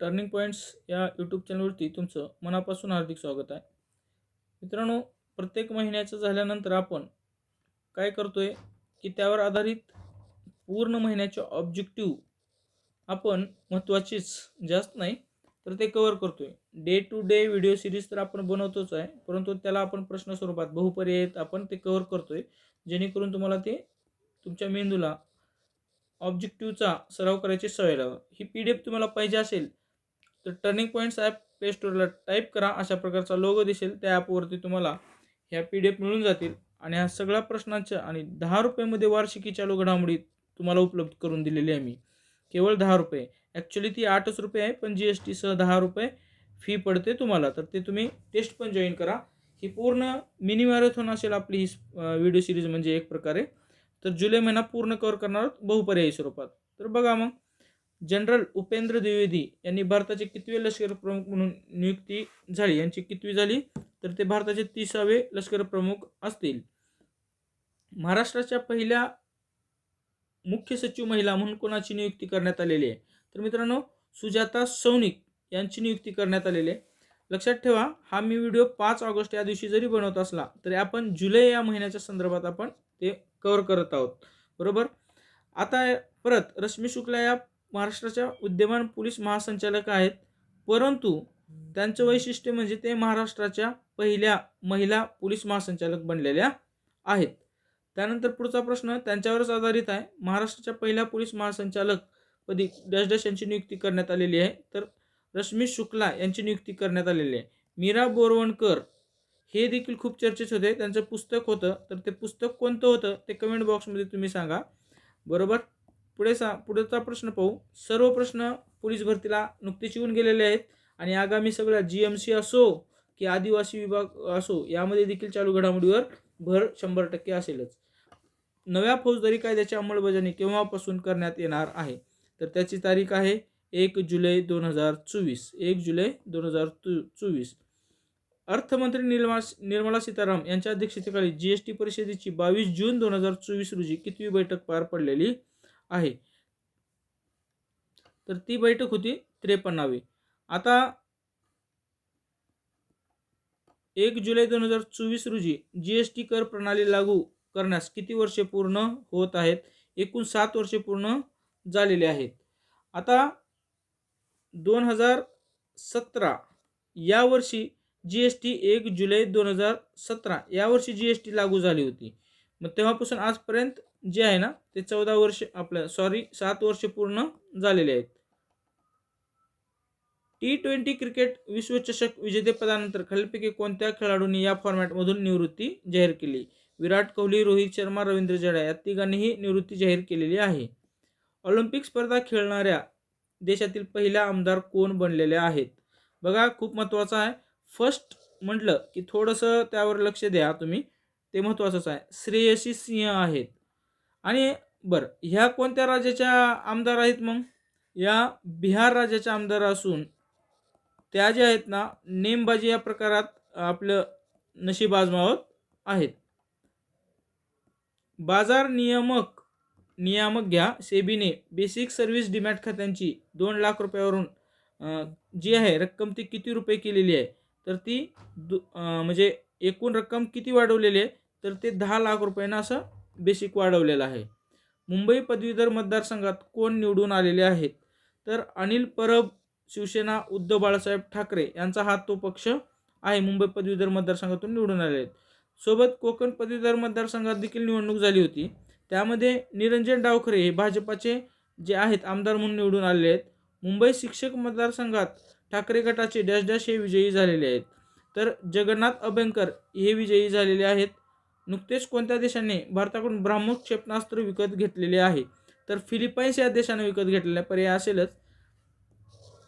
Turning points या YouTube चॅनलवरती तुमचं मनापासून हार्दिक स्वागत आहे. मित्रांनो, प्रत्येक महिन्याचं झाल्यानंतर आपण काय करतोय की त्यावर आधारित पूर्ण महिन्याचे ऑब्जेक्टिव्ह आपण महत्त्वाचीच जास्त नाही तर ते कव्हर करतोय. Day to day video series तर आपण बनवतोच आहे, परंतु त्याला आपण प्रश्न स्वरूपात बहुपर्यायीत आपण ते कव्हर करतोय, जेणेकरून तुम्हाला ते तुमच्या मेंदूला ऑब्जेक्टिव्हचा सराव करायची सवय लावा. ही PDF तुम्हाला पाहिजे असेल तर टर्निंग पॉईंट्स ॲप प्ले स्टोअरला टाईप करा. अशा प्रकारचा लोगो दिसेल, त्या ॲपवरती तुम्हाला ह्या PDF मिळून जातील आणि ह्या सगळ्या प्रश्नांच्या आणि ₹10 वार्षिकी चालू घडामोडी तुम्हाला उपलब्ध करून दिलेली आहे मी. केवळ ₹10. ॲक्च्युअली ती ₹8 आहे, पण GST सह ₹10 फी पडते तुम्हाला. तर ते तुम्ही टेस्ट पण जॉईन करा. ही पूर्ण मिनी मॅरेथॉन असेल आपली ही व्हिडिओ सिरीज म्हणजे एक प्रकारे. तर जुलै महिना पूर्ण कव्हर करणार आहोत बहुपर्यायी स्वरूपात. तर बघा मग, जनरल उपेंद्र द्विवेदी यांनी भारताचे कितवे लष्कर प्रमुख म्हणून नियुक्ती झाली, यांची कितवी झाली तर ते भारताचे 30वे लष्कर प्रमुख असतील. महाराष्ट्राच्या पहिल्या मुख्य सचिव महिला म्हणून कोणाची नियुक्ती करण्यात आलेली आहे तर मित्रांनो, सुजाता सौनिक यांची नियुक्ती करण्यात आलेली आहे. लक्षात ठेवा, हा मी व्हिडिओ 5 ऑगस्ट या दिवशी जरी बनवत असला तरी आपण जुलै या महिन्याच्या संदर्भात आपण ते कव्हर करत आहोत, बरोबर. आता परत रश्मी शुक्ला या महाराष्ट्राच्या विद्यमान पोलीस महासंचालक आहेत, परंतु त्यांचं वैशिष्ट्य म्हणजे ते महाराष्ट्राच्या पहिल्या महिला पोलीस महासंचालक बनलेल्या आहेत. त्यानंतर पुढचा प्रश्न त्यांच्यावरच आधारित आहे. महाराष्ट्राच्या पहिल्या पोलीस महासंचालक पदी डॅश डॅश यांची नियुक्ती करण्यात आलेली आहे तर रश्मी शुक्ला यांची नियुक्ती करण्यात आलेली आहे. मीरा बोरवणकर हे देखील खूप चर्चेत होते. त्यांचं पुस्तक होतं, तर ते पुस्तक कोणतं होतं ते कमेंट बॉक्समध्ये तुम्ही सांगा, बरोबर. पुढचा प्रश्न पाहू. सर्व प्रश्न पोलीस भरतीला नुकतेच येऊन गेलेले आहेत आणि आगामी सगळ्या GMC असो की आदिवासी विभाग असो, यामध्ये देखील चालू घडामोडीवर भर 100% असेलच. नव्या फौजदारी कायद्याची अंमलबजावणी केव्हापासून करण्यात येणार आहे तर त्याची तारीख आहे 1 जुलै 2024. 1 जुलै 2024. अर्थमंत्री निर्मला सीतारामन यांच्या अध्यक्षतेखाली GST परिषदेची 22 जून 2024 रोजी कितवी बैठक पार पडलेली आहे तर ती बैठक होती 53वी. आता 1 जुलै 2024 रोजी GST कर प्रणाली लागू करण्यास किती वर्षे पूर्ण होत आहेत? एकूण 7 वर्षे पूर्ण झालेले आहेत. आता 2017 या वर्षी GST 1 जुलै 2017 या वर्षी GST लागू झाली होती. मग तेव्हापासून आजपर्यंत जे आहे ना ते 7 वर्ष पूर्ण झालेले आहेत. T20 क्रिकेट विश्वचषक विजेतेपदानंतर खालीलपैकी कोणत्या खेळाडूंनी या फॉर्मॅटमधून निवृत्ती जाहीर केली? विराट कोहली, रोहित शर्मा, रवींद्र जडेजा या तिघांनीही निवृत्ती जाहीर केलेली आहे. ऑलिम्पिक स्पर्धा खेळणाऱ्या देशातील पहिल्या आमदार कोण बनलेले आहेत? बघा, खूप महत्त्वाचं आहे. फर्स्ट म्हटलं की थोडंसं त्यावर लक्ष द्या तुम्ही, ते महत्त्वाचंच आहे. श्रेयसी सिंह आहेत. आणि बरं, ह्या कोणत्या राज्याच्या आमदार आहेत? मग या बिहार राज्याच्या आमदार असून त्या ज्या आहेत ना नेमबाजी या प्रकारात आपलं नशीब आजमावत आहेत. बाजार नियामक घ्या सेबीने बेसिक सर्व्हिस डीमॅट खात्यांची 2 लाख रुपयावरून जी आहे रक्कम ती किती रुपये केलेली आहे तर ती म्हणजे एकूण रक्कम किती वाढवलेली आहे तर ते 10 लाख रुपयांना असं बेसिक वाढवलेलं आहे. मुंबई पदवीधर मतदारसंघात कोण निवडून आलेले आहेत तर अनिल परब, शिवसेना, उद्धव बाळासाहेब ठाकरे यांचा हा तो पक्ष आहे. मुंबई पदवीधर मतदारसंघातून निवडून आले आहेत. सोबत कोकण पदवीधर मतदारसंघात देखील निवडणूक झाली होती. त्यामध्ये निरंजन डावखरे हे भाजपाचे जे आहेत आमदार म्हणून निवडून आलेले आहेत. मुंबई शिक्षक मतदारसंघात ठाकरे गटाचे डॅश डॅश हे विजयी झालेले आहेत. तर जगन्नाथ अभ्यंकर हे विजयी झालेले आहेत. नुकतेच कोणत्या देशाने भारताकडून ब्राह्मोस क्षेपणास्त्र विकत घेतलेले आहे तर फिलिपाईन्स या देशाने विकत घेतलेला पर्याय असेलच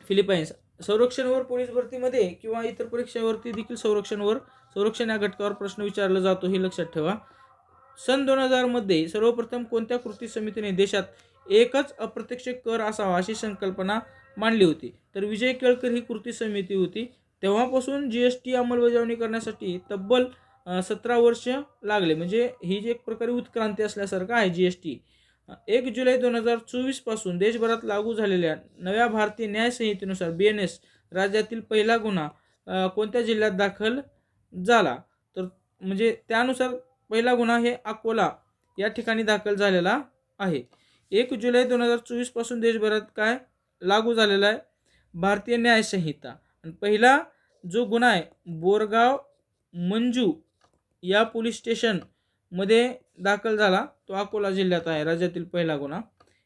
फिलिपाईन्स. संरक्षणवर पोलीस भरतीमध्ये किंवा इतर परीक्षेवरती देखील संरक्षण या घटकावर प्रश्न विचारला जातो, हे लक्षात ठेवा. सन 2000 मध्ये सर्वप्रथम कोणत्या कृती समितीने देशात एकच अप्रत्यक्ष कर असावा अशी संकल्पना मांडली होती तर विजय केळकर ही कृती समिती होती. तेव्हापासून GST अंमलबजावणी करण्यासाठी तब्बल 17 वर्ष लागले. म्हणजे ही जी एक प्रकारे उत्क्रांती असल्यासारखं आहे GST. 1 जुलै 2024 पासून देशभरात लागू झालेल्या नव्या भारतीय न्याय संहितेनुसार BNS राज्यातील पहिला गुन्हा कोणत्या जिल्ह्यात दाखल झाला? तर म्हणजे त्यानुसार पहिला गुन्हा हे अकोला या ठिकाणी दाखल झालेला आहे. 1 जुलै 2024 पासून देशभरात काय लागू झालेला आहे? भारतीय न्याय संहिता. आणि पहिला जो गुन्हा आहे बोरगाव मंजू या पोलीस स्टेशनमध्ये दाखल झाला, तो अकोला जिल्ह्यात आहे. राज्यातील पहिला गुन्हा.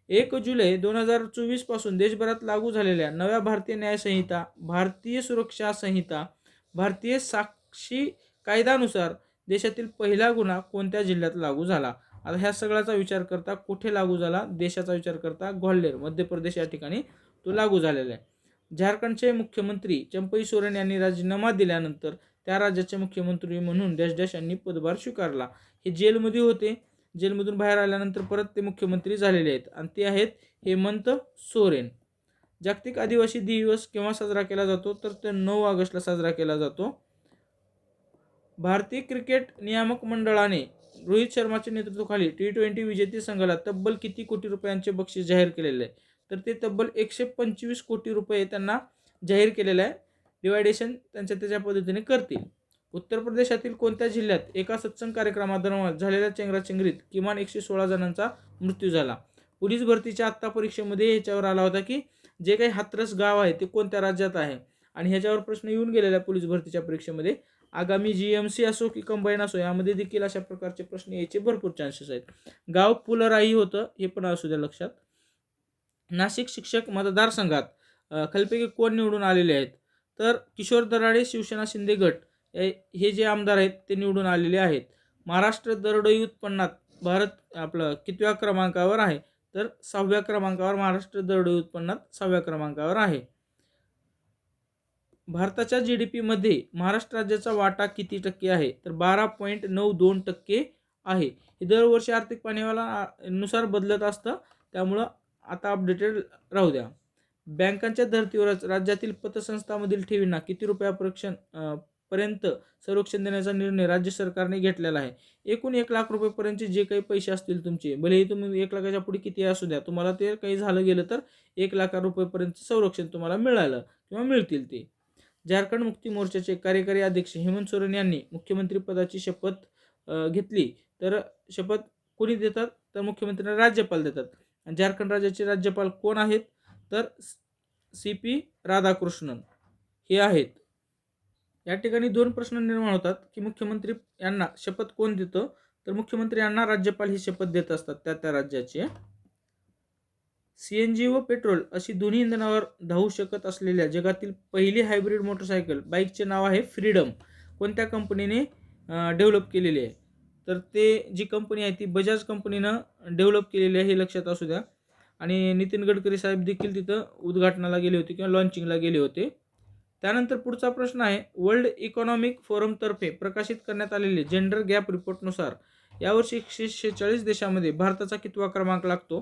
1 जुलै 2024 पासून देशभरात लागू झालेल्या नव्या भारतीय न्याय संहिता, भारतीय सुरक्षा संहिता, भारतीय साक्षी कायद्यानुसार देशातील पहिला गुन्हा कोणत्या जिल्ह्यात लागू झाला? आता ह्या सगळ्याचा विचार करता कुठे लागू झाला? देशाचा विचार करता ग्वाल्हेर मध्य प्रदेश या ठिकाणी तो लागू झालेला आहे. झारखंडचे मुख्यमंत्री चंपई सोरेन यांनी राजीनामा दिल्यानंतर त्या राज्याचे मुख्यमंत्री म्हणून डॅश डॅश यांनी पदभार स्वीकारला. हे जेलमध्ये होते. जेलमधून बाहेर आल्यानंतर परत ते मुख्यमंत्री झालेले आहेत आणि ते आहेत हेमंत सोरेन. जागतिक आदिवासी दिवस केव्हा साजरा केला जातो? तर ते 9 ऑगस्टला साजरा केला जातो. भारतीय क्रिकेट नियामक मंडळाने रोहित शर्माच्या नेतृत्वाखाली T20 विजेते संघाला तब्बल किती कोटी रुपयांचे बक्षीस जाहीर केलेले आहे? तर ते तब्बल 125 कोटी रुपये त्यांना जाहीर केलेलं आहे. डिवायडेशन त्याच्या पद्धतीने करतील. उत्तर प्रदेशातील कोणत्या जिल्ह्यात एका सत्संग कार्यक्रमादरम्यान झालेल्या चेंगराचेंगरीत किमान 116 जणांचा मृत्यू झाला? पोलीस भरतीच्या आत्ता परीक्षेमध्ये ह्याच्यावर आला होता की जे काही हाथरस गाव आहे ते कोणत्या राज्यात आहे, आणि ह्याच्यावर प्रश्न येऊन गेलेला पोलीस भरतीच्या परीक्षेमध्ये. आगामी GMC असो की कंबाईन असो यामध्ये देखील अशा प्रकारचे प्रश्न यायचे भरपूर चान्सेस आहेत. गाव पुलराई होतं, हे पण असू द्या लक्षात. नाशिक शिक्षक मतदारसंघात खालीलपैकी कोण निवडून आलेले आहेत? तर किशोर दराडे शिवसेना शिंदे गट हे जे आमदार आहेत ते निवडून आलेले आहेत. महाराष्ट्र दरडोई उत्पन्नात भारत आपलं कितव्या क्रमांकावर आहे? तर 6व्या क्रमांकावर महाराष्ट्र दरडोई उत्पन्नात 6व्या क्रमांकावर आहे. भारताच्या GDP मध्ये महाराष्ट्र राज्याचा वाटा किती टक्के आहे? तर 12.92% आहे. हे दरवर्षी आर्थिक पाहणीवाला नुसार बदलत असतं, त्यामुळं आता अपडेटेड राहू द्या. बँकांच्या धर्तीवरच राज्यातील पतसंस्थांमधील ठेवींना किती रुपयापर्यंत संरक्षण देण्याचा निर्णय राज्य सरकारने घेतलेला आहे? एकूण 1 लाख रुपयेपर्यंतचे जे काही पैसे असतील तुमचे, भलेही तुम्ही 1 लाखाच्या पुढे किती असू द्या, तुम्हाला ते काही झालं गेलं तर 1 लाख रुपयेपर्यंत संरक्षण तुम्हाला मिळालं किंवा मिळतील ते. झारखंड मुक्ती मोर्चाचे कार्यकारी अध्यक्ष हेमंत सोरेन यांनी मुख्यमंत्री पदाची शपथ घेतली. तर शपथ कोणी देतात? तर मुख्यमंत्र्यांना राज्यपाल देतात. आणि झारखंड राज्याचे राज्यपाल कोण आहेत? तर CP राधाकृष्णन हे आहेत. या ठिकाणी 2 प्रश्न निर्माण होतात की मुख्यमंत्री यांना शपथ कोण देतं? तर मुख्यमंत्री यांना राज्यपाल ही शपथ देत असतात त्या राज्याचे. CNG व पेट्रोल अशी दोन्ही इंधनावर धावू शकत असलेल्या जगातील पहिली हायब्रिड मोटरसायकल बाईकचे नाव आहे फ्रीडम. कोणत्या कंपनीने डेव्हलप केलेली आहे? तर ते जी कंपनी आहे ती बजाज कंपनीनं डेव्हलप केलेली आहे, हे लक्षात असू द्या. आणि नितीन गडकरी साहेब देखील तिथं उद्घाटनाला गेले होते किंवा लॉन्चिंगला गेले होते. त्यानंतर पुढचा प्रश्न आहे, वर्ल्ड इकॉनॉमिक फोरमतर्फे प्रकाशित करण्यात आलेले जेंडर गॅप रिपोर्टनुसार यावर्षी 146 देशामध्ये भारताचा कितवा क्रमांक लागतो?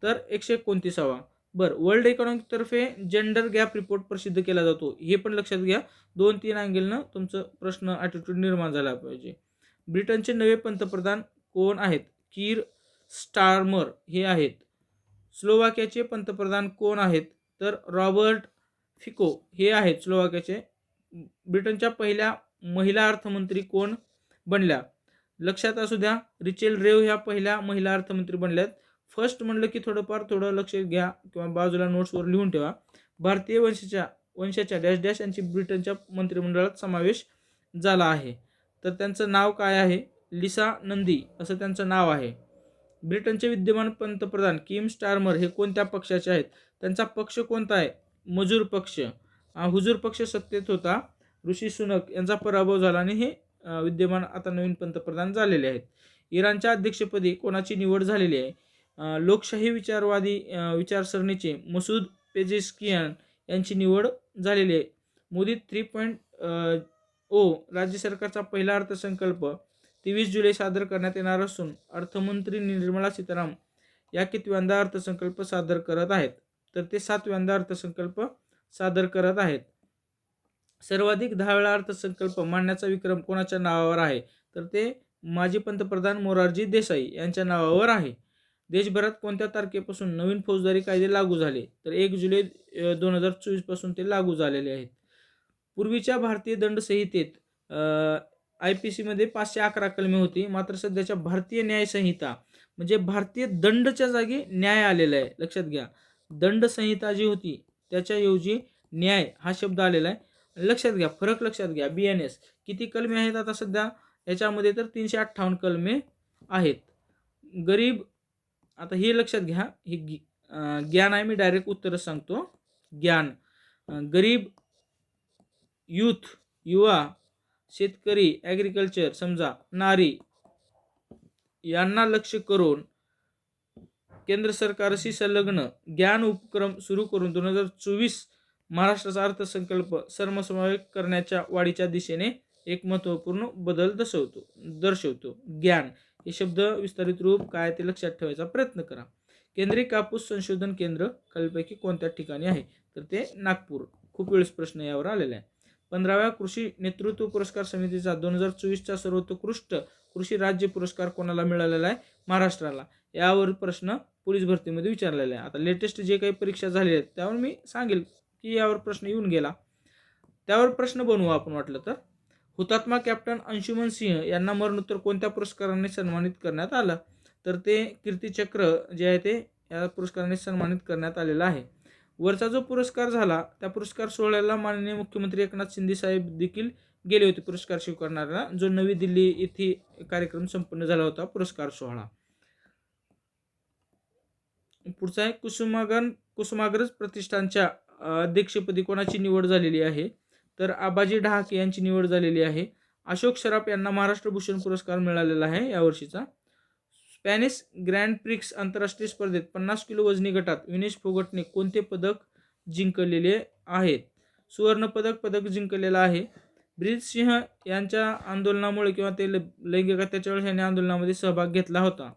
तर 129वा. वर्ल्ड इकॉनॉमिक तर्फे जेंडर गॅप रिपोर्ट प्रसिद्ध केला जातो, हे पण लक्षात घ्या. 2-3 अँगलनं तुमचं प्रश्न ॲटिट्यूड निर्माण झाला पाहिजे. ब्रिटनचे नवे पंतप्रधान कोण आहेत? कीर स्टारमर हे आहेत. स्लोवाकियाचे पंतप्रधान कोण आहेत? तर रॉबर्ट फिको हे आहेत स्लोवाकियाचे. ब्रिटनच्या पहिल्या महिला अर्थमंत्री कोण बनल्या? लक्षात असू द्या, रिचेल रेव ह्या पहिल्या महिला अर्थमंत्री बनल्यात. फर्स्ट म्हणलं की थोडं लक्ष घ्या किंवा बाजूला नोट्सवर लिहून ठेवा. भारतीय वंशाच्या डॅश डॅश यांची ब्रिटनच्या मंत्रिमंडळात समावेश झाला आहे. तर त्यांचं नाव काय आहे? लिसा नंदी असं त्यांचं नाव आहे. ब्रिटनचे विद्यमान पंतप्रधान किम स्टारमर हे कोणत्या पक्षाचे आहेत? त्यांचा पक्ष कोणता आहे? मजूर पक्ष. हुजूर पक्ष सत्तेत होता. ऋषी सुनक यांचा पराभव झाला आणि हे विद्यमान आता नवीन पंतप्रधान झालेले आहेत. इराणच्या अध्यक्षपदी कोणाची निवड झालेली आहे? लोकशाही विचारवादी विचारसरणीचे मसूद पेजेस्कियान यांची निवड झालेली आहे. मोदी 3.0 राज्य सरकारचा पहिला अर्थसंकल्प 23 जुलै सादर करण्यात येणार असून अर्थमंत्री निर्मला सीतारामन या कितव्यांदा अर्थसंकल्प सादर करत आहेत? तर ते 7व्यांदा अर्थसंकल्प सादर करत आहेत. सर्वाधिक 10 वेळा अर्थसंकल्प मांडण्याचा विक्रम कोणाच्या नावावर आहे? तर ते माजी पंतप्रधान मोरारजी देसाई यांच्या नावावर आहे. देशभरात कोणत्या तारखेपासून नवीन फौजदारी कायदे लागू झाले? तर 1 जुलै 2024 पासून ते लागू झालेले आहेत. पूर्वीच्या भारतीय दंड संहितेत IPC मध्ये 511 कलमे होती. मात्र सध्याच्या भारतीय न्याय संहिता म्हणजे भारतीय दंडच्या जागी न्याय आलेला आहे. लक्षात घ्या. दंड संहिता जी होती त्याच्याऐवजी न्याय हा शब्द आलेला आहे. लक्षात घ्या, फरक लक्षात घ्या. BNS किती कलमे आहेत आता सध्या याच्यामध्ये? तर 358 कलमे आहेत. गरीब, आता हे लक्षात घ्या, हे ज्ञान आहे, मी डायरेक्ट उत्तरच सांगतो. ज्ञान, गरीब, यूथ, युवा, शेतकरी, ॲग्रिकल्चर, समजा नारी, यांना लक्ष्य करून केंद्र सरकारशी संलग्न ज्ञान उपक्रम सुरू करून 2024 महाराष्ट्राचा अर्थसंकल्प सर्वसमावेशक करण्याच्या वाढीच्या दिशेने एक महत्त्वपूर्ण बदल दर्शवतो. ज्ञान हे शब्द विस्तारित रूप काय ते लक्षात ठेवायचा प्रयत्न करा. केंद्रीय कापूस संशोधन केंद्र खालीलपैकी कोणत्या ठिकाणी आहे? तर ते नागपूर. खूप वेळेस प्रश्न यावर आलेला आहे. 15व्या कृषी नेतृत्व पुरस्कार समितीचा 2024चा सर्वोत्कृष्ट कृषी राज्य पुरस्कार कोणाला मिळालेला आहे? महाराष्ट्राला. यावर प्रश्न पोलीस भरतीमध्ये विचारलेला आहे. आता लेटेस्ट जे काही परीक्षा झालेल्या आहेत त्यावर मी सांगेल की यावर प्रश्न येऊन गेला, त्यावर प्रश्न बनवू आपण वाटलं तर. हुतात्मा कॅप्टन अंशुमन सिंह यांना मरणोत्तर कोणत्या पुरस्काराने सन्मानित करण्यात आलं? तर ते कीर्तीचक्र जे आहे ते या पुरस्काराने सन्मानित करण्यात आलेला आहे. वरचा जो पुरस्कार झाला त्या पुरस्कार सोहळ्याला माननीय मुख्यमंत्री एकनाथ शिंदे साहेब देखील गेले होते पुरस्कार स्वीकारणारा, जो नवी दिल्ली येथे कार्यक्रम संपन्न झाला होता, पुरस्कार सोहळा. पुढचा आहे कुसुमाग्रज प्रतिष्ठानच्या अध्यक्षपदी कोणाची निवड झालेली आहे? तर आबाजी डहाके यांची निवड झालेली आहे. अशोक सराफ यांना महाराष्ट्र भूषण पुरस्कार मिळालेला आहे यावर्षीचा. स्पॅनिश ग्रँड प्रिक्स आंतरराष्ट्रीय स्पर्धेत 50 किलो वजनी गटात विनेश फोगटने कोणते पदक जिंकलेले आहेत? सुवर्ण पदक जिंकलेलं आहे. ब्रिज सिंह यांच्या आंदोलनामुळे किंवा ते लैंगिक अत्याचार यांनी आंदोलनामध्ये सहभाग घेतला होता.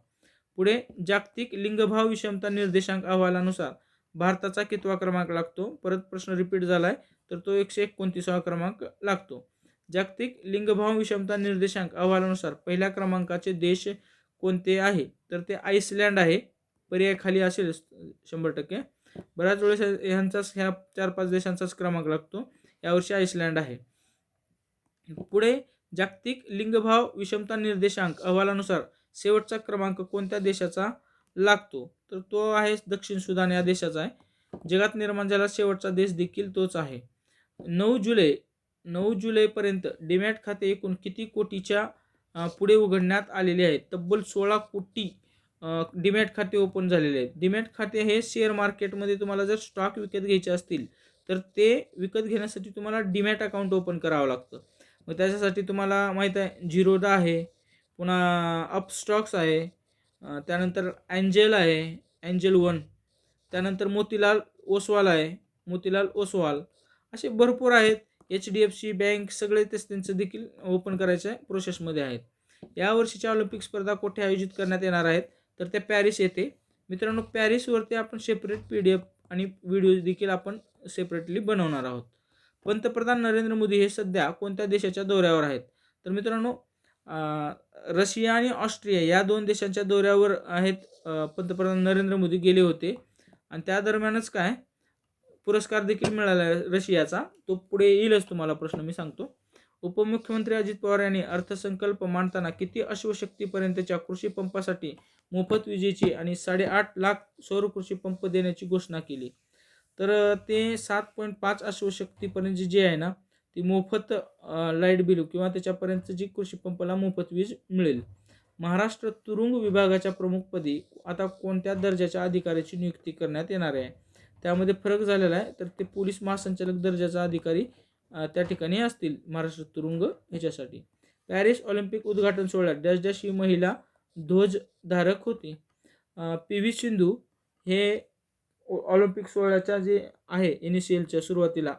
पुढे जागतिक लिंगभाव विषमता निर्देशांक अहवालानुसार भारताचा कितवा क्रमांक लागतो? परत प्रश्न रिपीट झालाय, तर तो 129वा क्रमांक लागतो. जागतिक लिंगभाव विषमता निर्देशांक अहवालानुसार पहिल्या क्रमांकाचे देश कोणते आहे? तर ते आईसलँड आहे. पर्याय खाली असेल 100%. बऱ्याच वेळेस ह्यांचाच ह्या 4-5 देशांचाच क्रमांक लागतो. यावर्षी आईसलँड आहे. पुढे जागतिक लिंगभाव विषमता निर्देशांक अहवालानुसार शेवटचा क्रमांक कोणत्या देशाचा लागतो? तर तो आहे दक्षिण सुदान या देशाचा आहे. जगात निर्माण झालेला शेवटचा देश देखील तोच आहे. 9 जुलैपर्यंत डीमॅट खाते एकूण किती कोटीच्या पुढे उघडण्यात आलेले आहेत? तब्बल 16 कोटी डीमॅट खाते ओपन झालेले आहेत. डीमॅट खाते हे शेअर मार्केटमध्ये तुम्हाला जर स्टॉक विकत घ्यायचे असतील तर ते विकत घेण्यासाठी तुम्हाला डीमॅट अकाउंट ओपन करावं लागतं. मग त्याच्यासाठी तुम्हाला माहीत आहे झिरोदा आहे, पुन्हा अपस्टॉक्स आहे, त्यानंतर एंजल आहे, एंजल वन, त्यानंतर मोतीलाल ओसवाल असे भरपूर आहेत. HDFC बँक सगळे तेच त्यांचं देखील ओपन करायच्या प्रोसेसमध्ये आहेत. यावर्षीच्या ऑलिम्पिक स्पर्धा कुठे आयोजित करण्यात येणार आहेत? तर ते पॅरिस येथे. मित्रांनो, पॅरिसवरती आपण सेपरेट PDF आणि व्हिडिओ देखील आपण सेपरेटली बनवणार आहोत. पंतप्रधान नरेंद्र मोदी हे सध्या कोणत्या देशाच्या दौऱ्यावर आहेत? तर मित्रांनो, रशिया आणि ऑस्ट्रिया या 2 देशांच्या दौऱ्यावर आहेत. पंतप्रधान नरेंद्र मोदी गेले होते आणि त्या दरम्यानच काय पुरस्कार देखील मिळाला रशियाचा. तो पुढे येईलच, तुम्हाला प्रश्न मी सांगतो. उपमुख्यमंत्री अजित पवार यांनी अर्थसंकल्प मांडताना किती अश्वशक्तीपर्यंतच्या कृषी पंपासाठी मोफत विजेची आणि 8.5 लाख सौर कृषी पंप देण्याची घोषणा केली? तर ते 7.5 अश्वशक्तीपर्यंत जे आहे ना ती मोफत लाईट बिल किंवा त्याच्यापर्यंत जी कृषी पंपाला मोफत वीज मिळेल. महाराष्ट्र तुरुंग विभागाच्या प्रमुखपदी आता कोणत्या दर्जाच्या अधिकाऱ्याची नियुक्ती करण्यात येणार आहे? त्यामध्ये फरक झालेला आहे. तर ते पोलीस महासंचालक दर्जाचा अधिकारी त्या ठिकाणी असतील महाराष्ट्र तुरुंग ह्याच्यासाठी. पॅरिस ऑलिम्पिक उद्घाटन सोहळ्यात डॅश ही महिला ध्वजधारक होती. PV सिंधू हे ऑलिम्पिक सोहळ्याच्या जे आहे इनिशियलच्या सुरुवातीला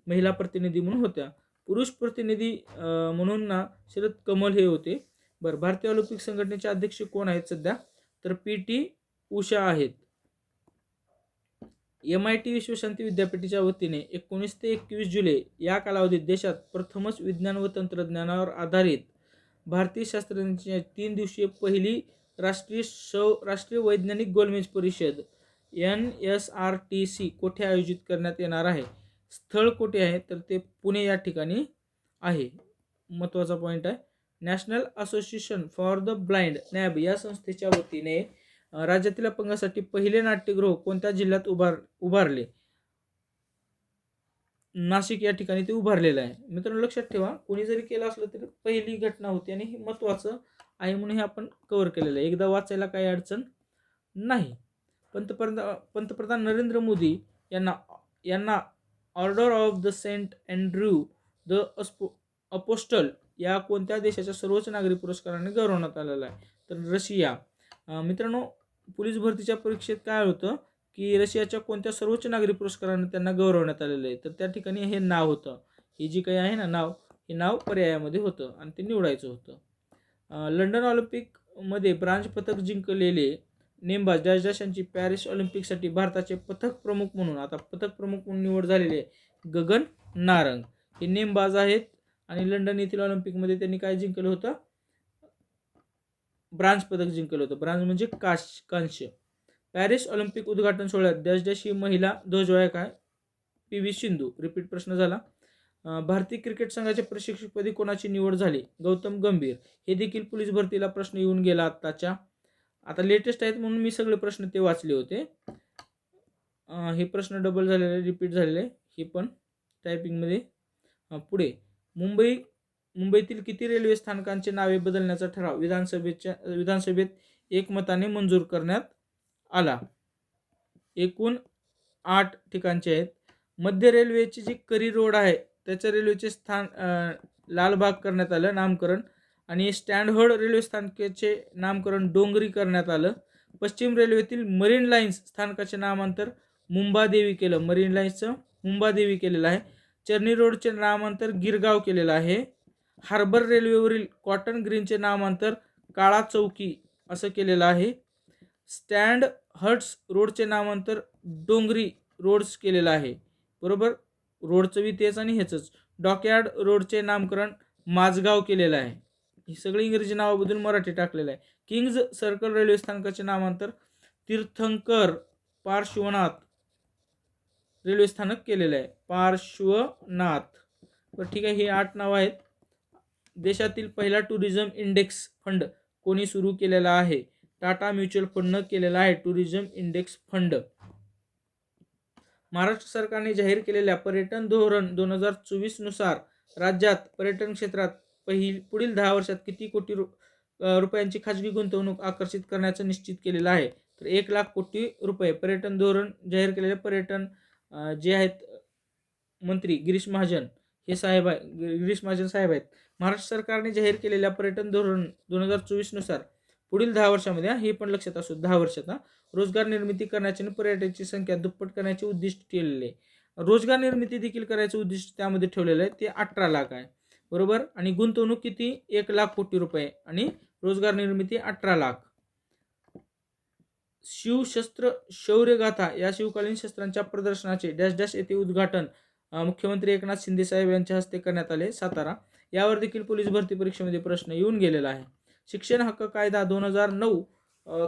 महिला प्रतिनिधी म्हणून होत्या. पुरुष प्रतिनिधी म्हणून ना शरद कमल हे होते. बरं, भारतीय ऑलिम्पिक संघटनेचे अध्यक्ष कोण आहेत सध्या? तर PT उषा आहेत. MIT विश्वशांती विद्यापीठाच्या वतीने 19 ते 21 जुलै या कालावधीत देशात प्रथमच विज्ञान व तंत्रज्ञानावर आधारित भारतीय शास्त्रज्ञांची 3 दिवसीय पहिली राष्ट्रीय वैज्ञानिक गोलमेज परिषद NSRTC कोठे आयोजित करण्यात येणार आहे? स्थळ कुठे आहे? तर ते पुणे या ठिकाणी आहे. महत्त्वाचा पॉईंट आहे. National association for the blind NAB या संस्थेच्या वतीने राज्यातील अपंगासाठी पहिले नाट्यगृह कोणत्या जिल्ह्यात उभारले? नाशिक या ठिकाणी ते उभारलेलं आहे. मित्रांनो लक्षात ठेवा, कोणी जरी केलं असलं तरी पहिली घटना होती आणि हे महत्त्वाचं आहे म्हणून हे आपण कव्हर केलेलं आहे. एकदा वाचायला काही अडचण नाही. पंतप्रधान नरेंद्र मोदी यांना order of the Saint Andrew the Apostle या कोणत्या देशाच्या सर्वोच्च नागरी पुरस्काराने गौरवण्यात आलेला आहे? तर रशिया. मित्रांनो पोलीस भरतीच्या परीक्षेत काय होतं की रशियाच्या कोणत्या सर्वोच्च नागरी पुरस्काराने त्यांना गौरवण्यात आलेलं आहे? तर त्या ठिकाणी हे नाव होतं. हे जी काही आहे ना नाव, हे नाव पर्यायामध्ये होतं आणि ते निवडायचं होतं. लंडन ऑलिम्पिकमध्ये ब्रांज पदक जिंकलेले नेमबाज डॅश यांची पॅरिस ऑलिम्पिकसाठी भारताचे पथक प्रमुख म्हणून निवड झालेली आहे गगन नारंग. हे नेमबाज आहेत आणि लंडन येथील ऑलिम्पिकमध्ये त्यांनी काय जिंकलं होतं? ब्रांज पदक जिंकलं होतं. ब्रांज म्हणजे कांस्य. पॅरिस ऑलिम्पिक उद्घाटन सोहळ्यात डॅश ही महिला ध्वजवाहक आहे? PV सिंधू. रिपीट प्रश्न झाला. भारतीय क्रिकेट संघाच्या प्रशिक्षकपदी कोणाची निवड झाली? गौतम गंभीर. हे देखील पोलीस भरतीला प्रश्न येऊन गेला आत्ताच्या. आता लेटेस्ट आहेत म्हणून मी सगळे प्रश्न ते वाचले होते. हे प्रश्न डबल झालेले, रिपीट झालेले. हे पण टायपिंगमध्ये. पुढे मुंबईतील किती रेल्वे स्थानकांचे नावे बदलण्याचा ठराव विधानसभेत एकमताने मंजूर करण्यात आला? एकूण 8 ठिकाणचे आहेत. मध्य रेल्वेची जी करी रोड आहे त्याच्या रेल्वेचे स्थान लालबाग करण्यात आलं नामकरण, आणि स्टँडहर्ड रेल्वे स्थानकाचे नामकरण डोंगरी करण्यात आलं. पश्चिम रेल्वेतील मरीन लाईन्स स्थानकाचे नामांतर मुंबादेवी केलं. मरीन लाईन्सचं मुंबादेवी केलेलं आहे. चर्नी रोडचे नामांतर गिरगाव केलेलं आहे. हार्बर रेल्वेवरील कॉटन ग्रीनचे नामांतर काळा चौकी असं केलेलं आहे. स्टँड हर्ट्स रोडचे नामांतर डोंगरी रोड्स केलेलं आहे. बरोबर, रोडचं बी तेच आणि ह्याचंच. डॉकयार्ड रोडचे नामकरण माझगाव केलेलं आहे. ही सगळी इंग्रजी नावाबद्दल मराठी टाकलेलं आहे. किंग्ज सर्कल रेल्वे स्थानकाचे नामांतर तीर्थंकर पार्श्वनाथ रेल्वे स्थानक केलेलं आहे. पार्श्वनाथ. बरं ठीक आहे, हे 8 नाव आहेत. देशातील पहिला टुरिझम इंडेक्स फंड कोणी सुरू केलेला आहे? टाटा म्युच्युअल फंडनं केलेला आहे टुरिझम इंडेक्स फंड. महाराष्ट्र सरकारने जाहीर केलेल्या पर्यटन धोरण 2024 नुसार राज्यात पर्यटन क्षेत्रात पुढील 10 वर्षात किती कोटी रुपयांची खाजगी गुंतवणूक आकर्षित करण्याचं निश्चित केलेलं आहे? तर 1,00,000 कोटी रुपये. पर्यटन धोरण जाहीर केलेले पर्यटन जे आहेत मंत्री गिरीश महाजन साहेब आहेत. महाराष्ट्र सरकारने जाहीर केलेल्या पर्यटन धोरण 2024 नुसार पुढील 10 वर्षामध्ये, हे पण लक्षात असू, 10 वर्षात रोजगार निर्मिती करण्याची आणि पर्यटकांची संख्या दुप्पट करण्याचे उद्दिष्ट ठेवलेले आहे. रोजगार निर्मिती देखील करायचं उद्दिष्ट त्यामध्ये ठेवलेलं आहे, ते 18 लाख आहे. बरोबर, आणि गुंतवणूक किती? 1,00,000 कोटी रुपये आणि रोजगार निर्मिती 18 लाख. शिवशस्त्र शौर्यगाथा या शिवकालीन शस्त्रांच्या प्रदर्शनाचे डॅश येथे उद्घाटन मुख्यमंत्री एकनाथ शिंदे साहेब यांच्या हस्ते करण्यात आले, सातारा. यावर देखील पोलीस भरती परीक्षेमध्ये प्रश्न येऊन गेलेला आहे. शिक्षण हक्क कायदा 2009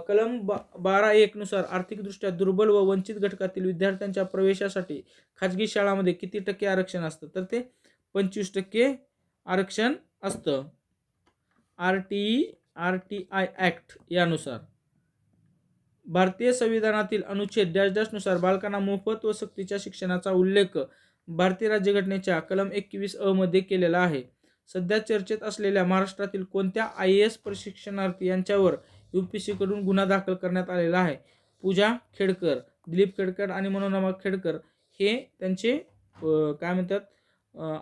कलम 12(1) नुसार आर्थिकदृष्ट्या दुर्बल व वंचित घटकातील विद्यार्थ्यांच्या प्रवेशासाठी खाजगी शाळांमध्ये किती टक्के आरक्षण असतं? तर ते 25% आरक्षण असतं. RTI ॲक्ट यानुसार. भारतीय संविधानातील अनुच्छेद डॅश नुसार बालकांना मोफत व सक्तीच्या शिक्षणाचा उल्लेख भारतीय राज्यघटनेच्या कलम 21(अ) मध्ये केलेला आहे. सध्या चर्चेत असलेल्या महाराष्ट्रातील कोणत्या IAS प्रशिक्षणार्थी यांच्यावर UPSC कडून गुन्हा दाखल करण्यात आलेला आहे? पूजा खेडकर, दिलीप खेडकर आणि मनोरमा खेडकर हे त्यांचे काय म्हणतात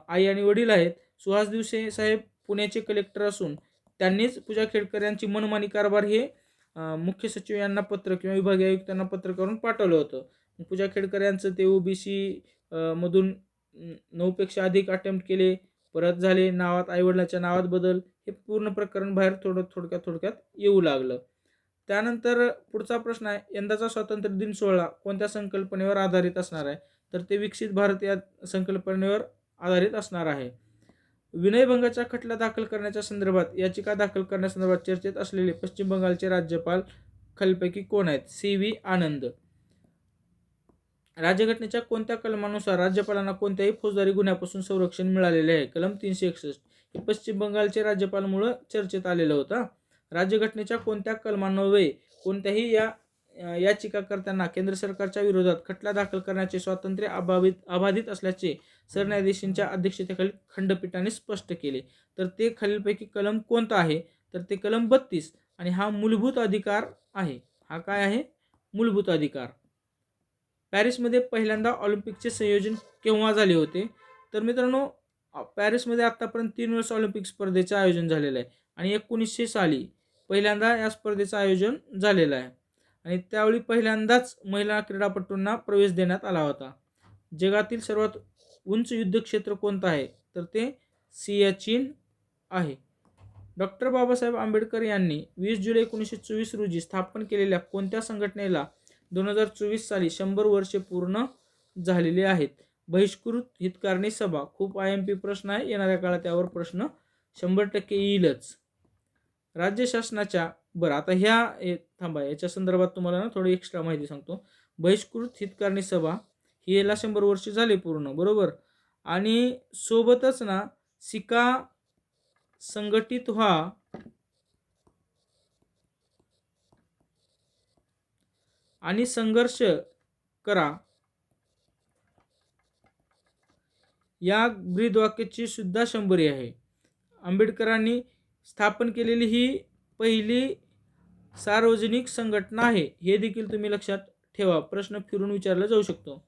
आई आणि वडील आहेत. सुहास दिवसे साहेब पुण्याचे कलेक्टर असून त्यांनीच पूजा खेडकर यांची मनमानी कारभार हे मुख्य सचिव यांना पत्र किंवा विभागीय आयुक्तांना पत्र करून पाठवलं होतं. पूजा खेडकर यांचं ते OBC मधून 9 पेक्षा अधिक अटेम्प्ट केले, परत झाले, नावात आईवडिलांच्या नावात बदल, हे पूर्ण प्रकरण बाहेर थोडक्यात येऊ लागलं. त्यानंतर पुढचा प्रश्न आहे, यंदाचा स्वातंत्र्य दिन सोहळा कोणत्या संकल्पनेवर आधारित असणार आहे? तर ते विकसित भारत या संकल्पनेवर आधारित असणार आहे. विनयभंगाचा खटला दाखल करण्याच्या संदर्भात याचिका दाखल करण्यासंदर्भात चर्चेत असलेले पश्चिम बंगालचे राज्यपाल खालीलपैकी कोण आहेत? CV आनंद. राज्यघटनेच्या कोणत्या कलमानुसार राज्यपालांना कोणत्याही फौजदारी गुन्ह्यापासून संरक्षण मिळालेले आहे? कलम 361. हे पश्चिम बंगालचे राज्यपालमुळे चर्चेत आलेलं होतं. राज्यघटनेच्या कोणत्या कलमान्वये कोणत्याही याचिकाकर्त्यांना केंद्र सरकारच्या विरोधात खटला दाखल करण्याचे स्वातंत्र्य अबाधित असल्याचे सरन्यायाधीशांच्या अध्यक्षतेखालील खंडपीठाने स्पष्ट केले. तर ते खालीलपैकी कलम कोणता आहे? तर ते कलम 32 आणि हा मूलभूत अधिकार आहे. हा काय आहे? मूलभूत अधिकार. पॅरिसमध्ये पहिल्यांदा ऑलिम्पिकचे संयोजन केव्हा झाले होते? तर मित्रांनो, पॅरिसमध्ये आत्तापर्यंत 3 वेळेस ऑलिम्पिक स्पर्धेचं आयोजन झालेलं आहे आणि 1900 साली पहिल्यांदा या स्पर्धेचं आयोजन झालेलं आहे आणि त्यावेळी पहिल्यांदाच महिला क्रीडापटूंना प्रवेश देण्यात आला होता. जगातील सर्वात उंच युद्धक्षेत्र कोणतं आहे? तर ते सियाचीन आहे. डॉक्टर बाबासाहेब आंबेडकर यांनी 20 जुलै 1924 रोजी स्थापन केलेल्या कोणत्या संघटनेला 2024 साली 100 वर्षे पूर्ण झालेली आहेत? बहिष्कृत हितकारणी सभा. खूप IMP प्रश्न आहे, येणाऱ्या काळात यावर प्रश्न 100% येईलच. राज्य शासनाच्या आता थांबा, याच्या संदर्भात तुम्हाला ना थोडी एक्स्ट्रा माहिती सांगतो. बहिष्कृत हितकारणी सभा ही याला 100 वर्ष झाले पूर्ण, बरोबर. आणि सोबतच ना सिका संघटित व्हा आणि संघर्ष करा या ब्रीदवाक्याची सुद्धा 100 आहे. आंबेडकरांनी स्थापन केलेली ही पहिली सार्वजनिक संघटना आहे, हे देखील तुम्ही लक्षात ठेवा. प्रश्न फिरून विचारला जाऊ शकतो.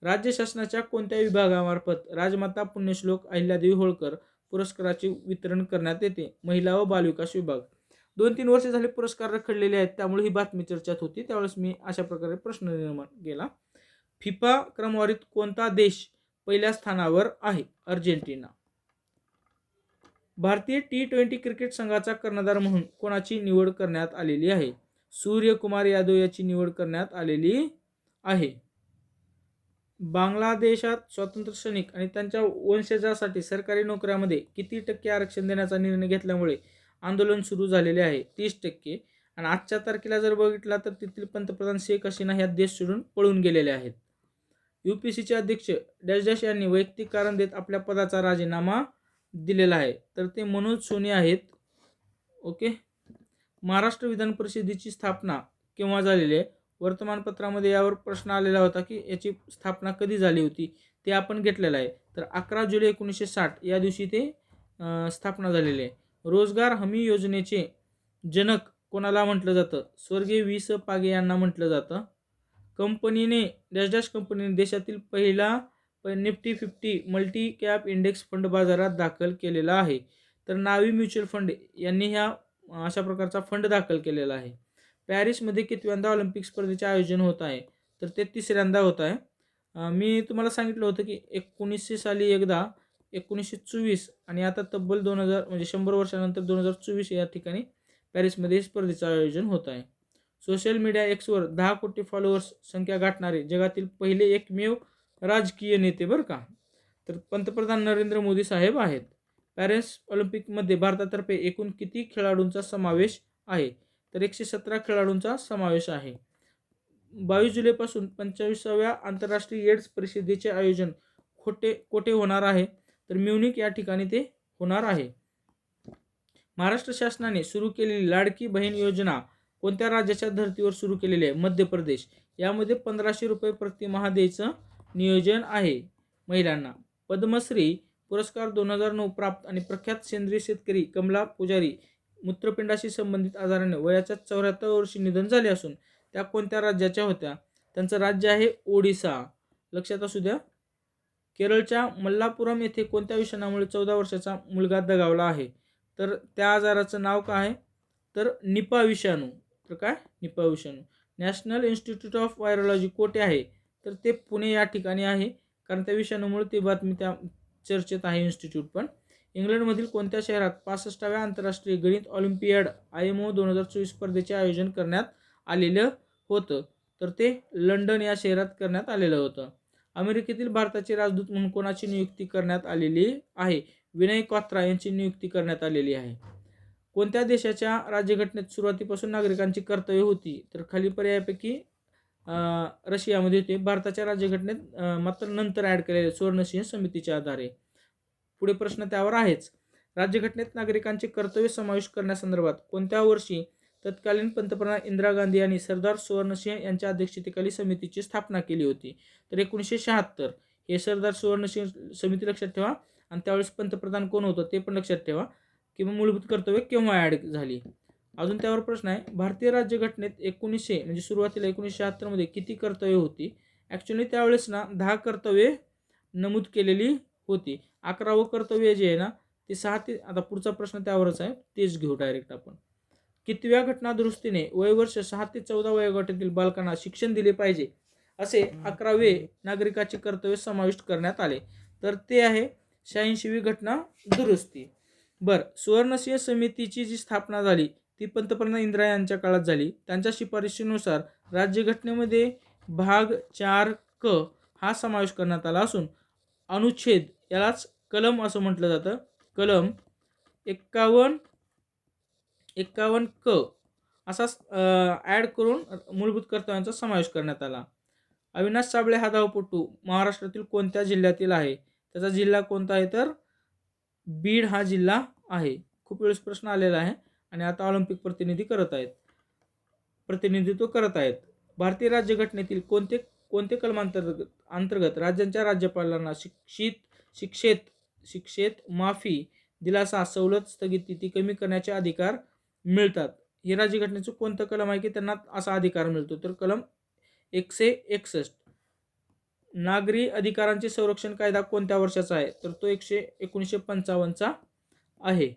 राज्य शासनाच्या कोणत्या विभागामार्फत राजमाता पुण्यश्लोक अहिल्यादेवी होळकर पुरस्काराचे वितरण करण्यात येते? महिला व बालविकास विभाग. 2-3 वर्ष झाले पुरस्कार रखडलेले आहेत, त्यामुळे ही बातमी चर्चेत होती. त्यावेळेस मी अशा प्रकारे प्रश्न निर्माण केला. फिफा क्रमवारीत कोणता देश पहिल्या स्थानावर आहे? अर्जेंटिना. भारतीय T20 क्रिकेट संघाचा कर्णधार म्हणून कोणाची निवड करण्यात आलेली आहे? सूर्यकुमार यादव याची निवड करण्यात आलेली आहे. बांगलादेशात स्वातंत्र्य सैनिक आणि त्यांच्या वंशजासाठी सरकारी नोकऱ्यामध्ये किती टक्के आरक्षण देण्याचा निर्णय घेतल्यामुळे आंदोलन सुरू झालेले आहे? 30%. आणि आजच्या तारखेला जर बघितला तर तेथील पंतप्रधान शेख हसीना ह्या देश सोडून पळून गेलेले आहेत. UPSCचे अध्यक्ष डॅश यांनी वैयक्तिक कारण देत आपल्या पदाचा राजीनामा दिलेला आहे. तर ते मनोज सोनी आहेत. ओके. महाराष्ट्र विधान परिषदेची स्थापना केव्हा झालेली आहे? वर्तमानपत्रामध्ये यावर प्रश्न आलेला होता की याची स्थापना कधी झाली होती, ते आपण घेतलेलं आहे. तर 11 जुलै 1960 या दिवशी ते स्थापना झालेली आहे. रोजगार हमी योजनेचे जनक कोणाला म्हटलं जातं? स्वर्गीय वि.स. पागे यांना म्हटलं जातं. कंपनीने देशातील पहिला Nifty 50 multi cap index fund बाजारात दाखल केलेला आहे. तर नावी म्युच्युअल फंड यांनी ह्या अशा प्रकारचा फंड दाखल केलेला आहे. पॅरिसमध्ये कितव्यांदा ऑलिम्पिक स्पर्धेचे आयोजन होत आहे? तर ते 3ऱ्यांदा होत आहे. मी तुम्हाला सांगितलं होतं की 1900 साली एकदा, 1924 आणि आता तब्बल 2000 म्हणजे 100 वर्षानंतर 2024 या ठिकाणी पॅरिसमध्ये स्पर्धेचं आयोजन होत आहे. सोशल मीडिया Xवर 10 कोटी फॉलोअर्स संख्या गाठणारे जगातील पहिले एकमेव राजकीय नेते बरं का, तर पंतप्रधान नरेंद्र मोदी साहेब आहेत. पॅरिस ऑलिम्पिकमध्ये भारतातर्फे एकूण किती खेळाडूंचा समावेश आहे? तर 117 खेळाडूंचा समावेश आहे. 22 जुलैपासून 25व्या आंतरराष्ट्रीय एड्स परिषदेचे आयोजन कोठे होणार आहे? तर म्युनिक या ठिकाणी ते होणार आहे. महाराष्ट्र शासनाने सुरू केलेली लाडकी बहीण योजना कोणत्या राज्याच्या धर्तीवर सुरू केलेली आहे? मध्य प्रदेश. यामध्ये 1500 रुपये प्रतिमाह द्यायचं नियोजन आहे महिलांना. पद्मश्री पुरस्कार 2009 प्राप्त आणि प्रख्यात सेंद्रिय शेतकरी कमला पुजारी मूत्रपिंडाशी संबंधित आजाराने वयाच्या 74 वर्षी निधन झाले असून त्या कोणत्या राज्याच्या होत्या? त्यांचं राज्य आहे ओडिसा. लक्षात असू द्या. केरळच्या मल्लापुरम येथे कोणत्या विषाणूमुळे 14 वर्षाचा मुलगा दगावला आहे? तर त्या आजाराचं नाव काय आहे? तर निपा विषाणू. तर काय? निपा विषाणू. नॅशनल इन्स्टिट्यूट ऑफ व्हायरोलॉजी कोठे आहे? तर ते पुणे या ठिकाणी आहे, कारण त्या विषाणूमुळे ती बातमी त्या चर्चेत आहे इन्स्टिट्यूट पण. इंग्लंडमधील कोणत्या शहरात 65व्या आंतरराष्ट्रीय गणित ऑलिम्पियाड IMO 2024 स्पर्धेचे आयोजन करण्यात आलेलं होतं? तर ते लंडन या शहरात करण्यात आलेलं होतं. अमेरिकेतील भारताचे राजदूत म्हणून कोणाची नियुक्ती करण्यात आलेली आहे? विनय क्वात्रा यांची नियुक्ती करण्यात आलेली आहे. कोणत्या देशाच्या राज्यघटनेत सुरुवातीपासून नागरिकांची कर्तव्य होती? तर खालील पर्यायापैकी रशियामध्ये होते. भारताच्या राज्यघटनेत मात्र नंतर ॲड केलेले सुवर्णसिंह समितीच्या आधारे. पुढे प्रश्न त्यावर आहेच. राज्यघटनेत नागरिकांचे कर्तव्य समाविष्ट करण्यासंदर्भात कोणत्या वर्षी तत्कालीन पंतप्रधान इंदिरा गांधी यांनी सरदार सुवर्णसिंह यांच्या अध्यक्षतेखाली समितीची स्थापना केली होती? तर 1976. हे सरदार सुवर्णसिंह समिती लक्षात ठेवा. आणि त्यावेळेस पंतप्रधान कोण होतं ते पण लक्षात ठेवा. किंवा मूलभूत कर्तव्य केव्हा ॲड झाली? अजून त्यावर प्रश्न आहे. भारतीय राज्यघटनेत 1900 म्हणजे सुरुवातीला 1976 मध्ये किती कर्तव्य होती? ॲक्च्युली त्यावेळेस ना 10 कर्तव्ये नमूद केलेली होती. 11वं कर्तव्य जे आहे ना ते 6 ते, आता पुढचा प्रश्न त्यावरच आहे, तेच घेऊ डायरेक्ट आपण. कितव्या घटना दुरुस्तीने वयवर्ष 6 ते 14 वयोगटातील बालकांना शिक्षण दिले पाहिजे असे 11वे नागरिकाचे कर्तव्य समाविष्ट करण्यात आले? तर ते आहे 86वी घटना दुरुस्ती. सुवर्णसिंह समितीची जी स्थापना झाली ती पंतप्रधान इंदिरा यांच्या काळात झाली. त्यांच्या शिफारशीनुसार राज्यघटनेमध्ये भाग 4 क हा समावेश करण्यात आला असून अनुच्छेद यालाच कलम असं म्हटलं जातं. कलम 51 क असा ॲड करून मूलभूत कर्तव्यांचा समावेश करण्यात आला. अविनाश साबळे हा धावपटू महाराष्ट्रातील कोणत्या जिल्ह्यातील आहे? त्याचा जिल्हा कोणता आहे? तर बीड हा जिल्हा आहे. खूप वेळेस प्रश्न आलेला आहे आणि आता ऑलिम्पिक प्रतिनिधित्व करत आहेत. भारतीय राज्यघटनेतील कोणते कलमांतर्गत राज्यांच्या राज्यपालांना शिक्षेत माफी, दिलासा, सवलत, स्थगिती कमी करण्याचे अधिकार मिळतात? हे राज्यघटनेचं कोणतं कलम आहे की त्यांना असा अधिकार मिळतो? तर कलम 161. नागरी अधिकारांचे संरक्षण कायदा कोणत्या वर्षाचा आहे? तर तो 1955चा आहे.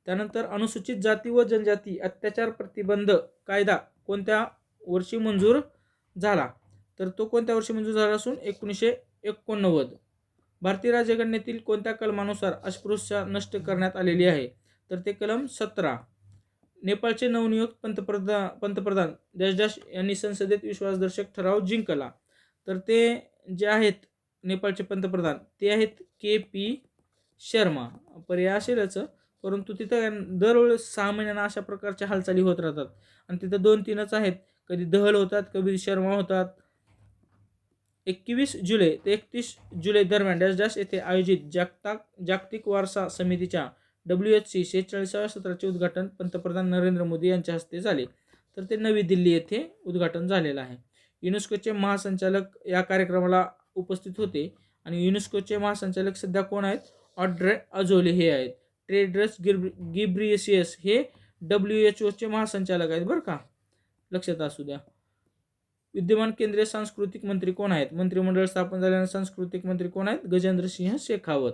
त्यानंतर अनुसूचित जाती व जनजाती अत्याचार प्रतिबंध कायदा कोणत्या वर्षी मंजूर झाला? तर तो कोणत्या वर्षी मंजूर झाला असून 1989. भारतीय राज्यघटनेतील कोणत्या कलमानुसार अस्पृश्यता नष्ट करण्यात आलेली आहे? तर ते कलम 17. नेपाळचे नवनियुक्त पंतप्रधान डॅश यांनी संसदेत विश्वासदर्शक ठराव जिंकला. तर ते जे आहेत नेपाळचे पंतप्रधान ते आहेत KP शर्मा. पर्याय असेलच, परंतु तिथं दरवेळेस 6 महिन्यांना अशा प्रकारच्या हालचाली होत राहतात आणि तिथं 2-3च आहेत. कधी दहल होतात, कधी शर्मा होतात. 21 जुलै ते 31 जुलै दरम्यान डॅश येथे आयोजित जागतिक वारसा समितीच्या WHC 46व्या सत्राचे उद्घाटन पंतप्रधान नरेंद्र मोदी यांच्या हस्ते झाले. तर ते नवी दिल्ली येथे उद्घाटन झालेलं आहे. युनेस्कोचे महासंचालक या कार्यक्रमाला उपस्थित होते आणि युनेस्कोचे महासंचालक सध्या कोण आहेत? ऑड्रे अझोले हे आहेत. टेड्रस गिब्रियसियस हे WHOचे महासंचालक आहेत बरं का, लक्षात असू द्या. विद्यमान केंद्रीय सांस्कृतिक मंत्री कोण आहेत? मंत्रिमंडळ स्थापन झाल्याने सांस्कृतिक मंत्री कोण आहेत? गजेंद्र सिंह शेखावत.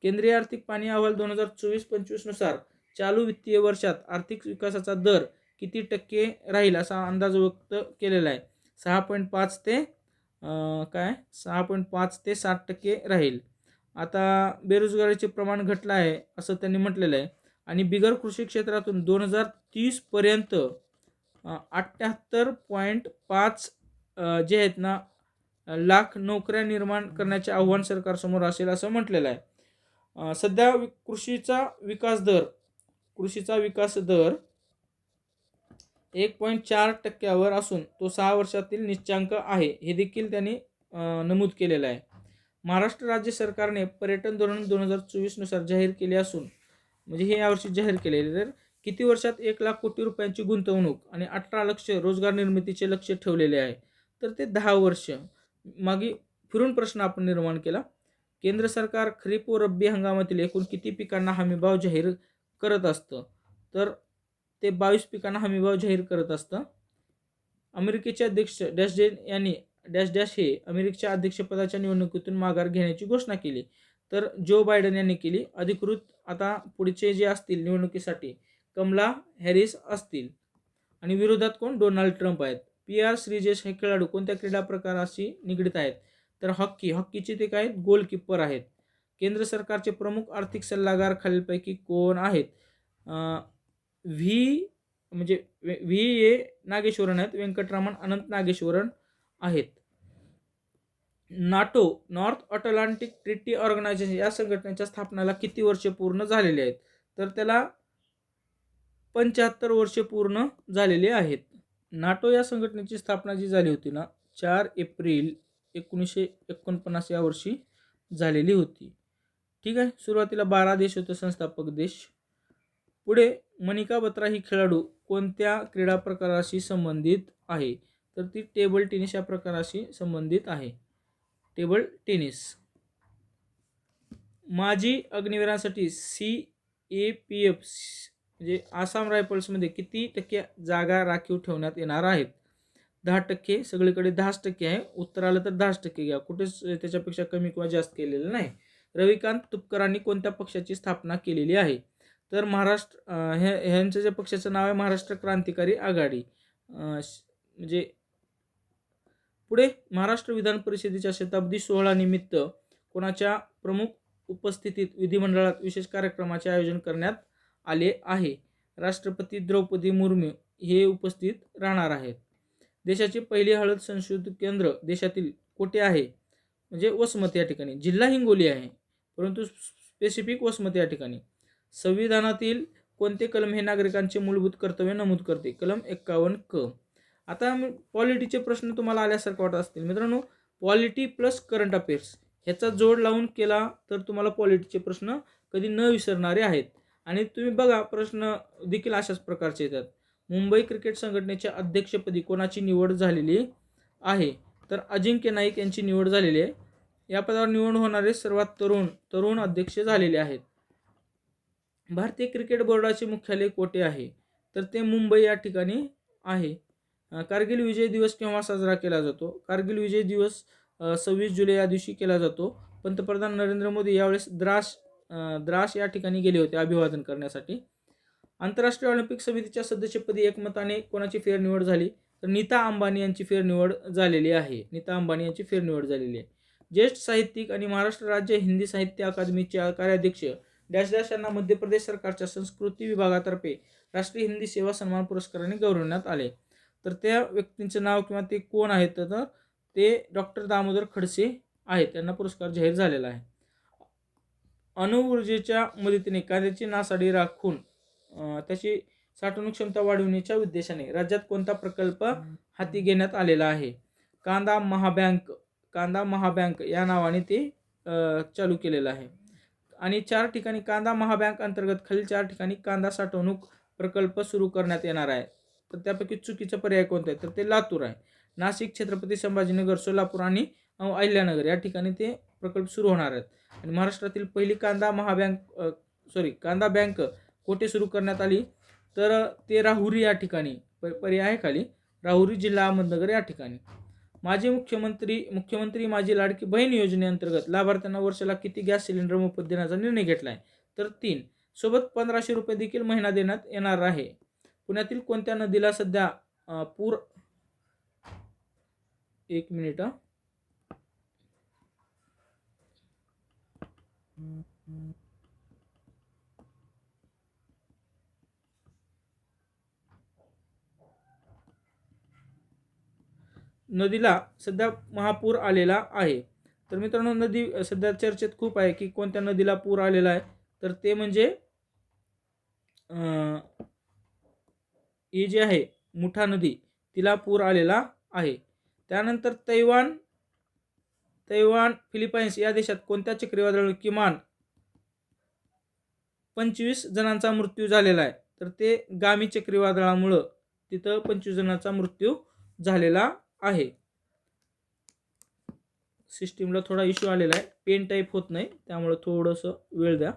केंद्रीय आर्थिक पाहणी अहवाल 2024-25 नुसार चालू वित्तीय वर्षात आर्थिक विकासाचा दर किती टक्के राहील असा अंदाज व्यक्त केलेला आहे? 6.5 ते 7% राहील. आता बेरोजगारीचे प्रमाण घटलं आहे असं त्यांनी म्हटलेलं आहे आणि बिगर कृषी क्षेत्रातून 2030 पर्यंत 78.5 जे आहेत ना लाख नोकऱ्या निर्माण करण्याचे आव्हान सरकारसमोर असेल असं म्हटलेलं आहे. सध्या कृषीचा विकास दर 1.4% असून तो 6 वर्षातील निश्चांक आहे, हे देखील त्यांनी नमूद केलेलं आहे. महाराष्ट्र राज्य सरकारने पर्यटन धोरण 2024 नुसार जाहीर केले असून म्हणजे हे यावर्षी जाहीर केलेले. तर किती वर्षात 1 लाख कोटी रुपयांची गुंतवणूक आणि 18 लाख रोजगार निर्मितीचे लक्ष्य ठेवलेले आहे? तर ते 10 वर्ष. मागे फिरून प्रश्न आपण निर्माण केला. केंद्र सरकार खरीप व रब्बी हंगामातील एकूण किती पिकांना हमीभाव जाहीर करत असतं? तर ते 22 पिकांना हमीभाव जाहीर करत असतं. अमेरिकेचे अध्यक्ष डॅश यांनी डॅश हे अमेरिकेच्या अध्यक्षपदाच्या निवडणुकीतून माघार घेण्याची घोषणा केली. तर जो बायडन यांनी केली. अधिकृत आता पुढचे जे असतील निवडणुकीसाठी कमला हॅरिस असतील आणि विरोधात कोण? डोनाल्ड ट्रम्प आहेत. PR श्रीजेश हे खेळाडू कोणत्या क्रीडा प्रकाराशी निगडीत आहेत? तर हॉकीचे ते काय गोलकीपर आहेत. केंद्र सरकारचे प्रमुख आर्थिक सल्लागार खालीलपैकी कोण आहेत? VA नागेश्वरन आहेत. व्यंकटरामन अनंत नागेश्वरन आहेत. NATO North Atlantic Treaty Organization या संघटनेच्या स्थापनेला किती वर्षे पूर्ण झालेली आहेत? तर त्याला 75 वर्षे पूर्ण झालेली आहेत. नाटो या संघटनेची स्थापना जी झाली होती ना 4 एप्रिल 1949 या वर्षी झालेली होती. ठीक आहे. सुरुवातीला 12 देश होते संस्थापक देश. पुढे मनिका बत्रा ही खेळाडू कोणत्या क्रीडा प्रकाराशी संबंधित आहे? तर ती टेबल टेनिस या प्रकाराशी संबंधित आहे. Table tennis. माजी अग्निवीरांसाठी CAPF म्हणजे आसाम रायफल्समध्ये किती टक्के जागा राखीव ठेवण्यात येणार आहेत? 10%. सगळीकडे 10% आहे. उत्तर आलं तर 10% घ्या. कुठेच त्याच्यापेक्षा कमी किंवा जास्त केलेलं नाही. रविकांत तुपकरांनी कोणत्या पक्षाची स्थापना केलेली आहे? तर महाराष्ट्र ह्यांचं जे पक्षाचं नाव आहे महाराष्ट्र क्रांतिकारी आघाडी. म्हणजे पुढे महाराष्ट्र विधान परिषदेच्या शताब्दी सोहळ्यानिमित्त कोणाच्या प्रमुख उपस्थितीत विधिमंडळात विशेष कार्यक्रमाचे आयोजन करण्यात आले आहे? राष्ट्रपती द्रौपदी मुर्मू हे उपस्थित राहणार आहेत. देशाची पहिली हळद संशोधन केंद्र देशातील कोठे आहे? म्हणजे वसमत या ठिकाणी. जिल्हा हिंगोली आहे, परंतु स्पेसिफिक वसमत या ठिकाणी. संविधानातील कोणते कलम हे नागरिकांचे मूलभूत कर्तव्य नमूद करते? कलम 51 क. आता पॉलिटीचे प्रश्न तुम्हाला आल्यासारखं वाटत असतील मित्रांनो. पॉलिटी प्लस करंट अफेअर्स ह्याचा जोड लावून केला तर तुम्हाला पॉलिटीचे प्रश्न कधी न विसरणारे आहेत. आणि तुम्ही बघा प्रश्न देखील अशाच प्रकारचे येतात. मुंबई क्रिकेट संघटनेच्या अध्यक्षपदी कोणाची निवड झालेली आहे? तर अजिंक्य नाईक यांची निवड झालेली आहे. या पदावर निवड होणारे सर्वात तरुण अध्यक्ष झालेले आहेत. भारतीय क्रिकेट बोर्डाचे मुख्यालय कोठे आहे? तर ते मुंबई या ठिकाणी आहे. कारगिल विजय दिवस केव्हा साजरा केला जातो? कारगिल विजय दिवस 26 जुलै या दिवशी केला जातो. पंतप्रधान नरेंद्र मोदी यावेळेस द्रास या ठिकाणी गेले होते अभिवादन करण्यासाठी. आंतरराष्ट्रीय ऑलिम्पिक समितीच्या सदस्यपदी एकमताने कोणाची फेरनिवड झाली? तर नीता अंबानी यांची फेरनिवड झालेली आहे. ज्येष्ठ साहित्यिक आणि महाराष्ट्र राज्य हिंदी साहित्य अकादमीचे कार्याध्यक्ष डॅश डॅश यांना मध्य प्रदेश सरकारच्या संस्कृती विभागातर्फे राष्ट्रीय हिंदी सेवा सन्मान पुरस्काराने गौरवण्यात आले. तर त्या व्यक्तींचं नाव किंवा ते कोण आहेत? तर ते डॉक्टर दामोदर खडसे आहेत. त्यांना पुरस्कार जाहीर झालेला आहे. अणुऊर्जेच्या मदतीने कांद्याची नासाडी राखून त्याची साठवणूक क्षमता वाढवण्याच्या उद्देशाने राज्यात कोणता प्रकल्प हाती घेण्यात आलेला आहे? कांदा महाबँक या नावाने ते चालू केलेलं आहे. आणि 4 ठिकाणी कांदा महाबँक अंतर्गत खालील 4 ठिकाणी कांदा साठवणूक प्रकल्प सुरू करण्यात येणार आहे. तर त्यापैकी चुकीचा पर्याय कोणता आहे? तर ते लातूर आहे. नाशिक, छत्रपती संभाजीनगर, सोलापूर आणि अहिल्यानगर या ठिकाणी ते प्रकल्प सुरू होणार आहेत. आणि महाराष्ट्रातील पहिली कांदा बँक कोठे सुरू करण्यात आली? तर ते राहुरी या ठिकाणी. पर्याय आहे खाली राहुरी, जिल्हा अहमदनगर या ठिकाणी. माजी मुख्यमंत्री माझी लाडकी बहीण योजनेअंतर्गत लाभार्थ्यांना वर्षाला किती गॅस सिलेंडर मोफत देण्याचा निर्णय घेतला आहे? तर 3. सोबत 1500 रुपये देखील महिना देण्यात येणार आहे. पुण्यातील कोणत्या नदीला सध्या पूर? एक मिनिट. नदीला सध्या महापूर आलेला आहे. तर मित्रांनो नदी सध्या चर्चेत खूप आहे की कोणत्या नदीला पूर आलेला आहे? तर ते म्हणजे ही जी आहे मुठा नदी तिला पूर आलेला आहे. त्यानंतर तैवान फिलिपाईन्स या देशात कोणत्या चक्रीवादळामुळे किमान 25 जणांचा मृत्यू झालेला आहे? तर ते गामी चक्रीवादळामुळं तिथं 25 जणांचा मृत्यू झालेला आहे. सिस्टीमला थोडा इश्यू आलेला आहे. पेन टाईप होत नाही त्यामुळे थोडंसं वेळ द्या.